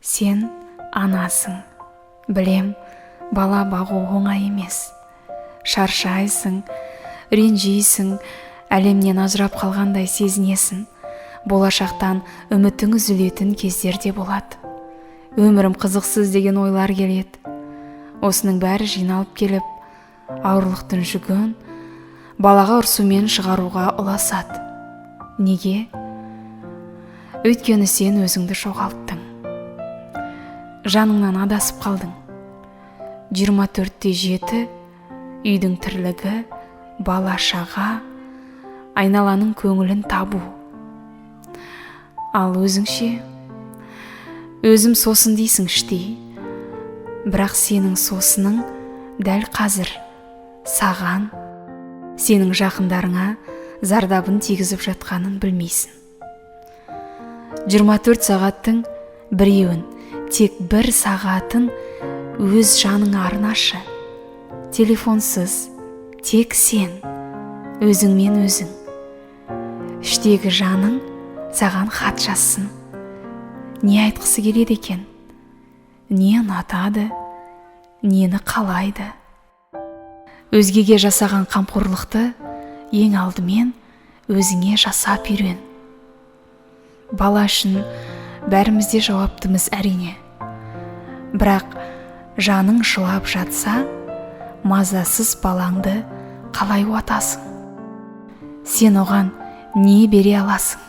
Сен анасың. Білем, бала бағу оңай емес. Шаршайсың, ренжейсің, әлемнен ажырап қалғандай сезінесің. Болашақтан үмітің үзілетін кездерде болады. Өмірім қызықсыз деген ойлар келеді. Осының бәрі жиналып келіп, ауырлықтың жүгін балаға ұрсумен шығаруға ұласады. Неге? Өйткені сен өзіңді жоғалттың. Жаныңнан адасып қалдың. 24/7 үйдің тірлігі, бала-шаға, айналаның көңілін табу. Ал өзіңше? Өзім сосын дейсің іштей. Бірақ сенің сосының дәл қазір саған, сенің жақындарыңа зардабын тигізіп жатқанын білмейсің. 24 сағаттың біреуін, тек 1 сағатын өз жаныңа арнашы. Телефонсыз, тек сен, өзіңмен өзің. Іштегі жаның саған хат жазсын. Не айтқысы келеді екен? Не ұнатады? Нені қалайды? Өзгеге жасаған қамқорлықты ең алдымен өзіңе жасап үйрен. Бала үшін бәрімізде жауаптымыз әрине. Бірақ жаның жылап жатса, мазасыз балаңды қалай уатасың? Сен оған не бере аласың?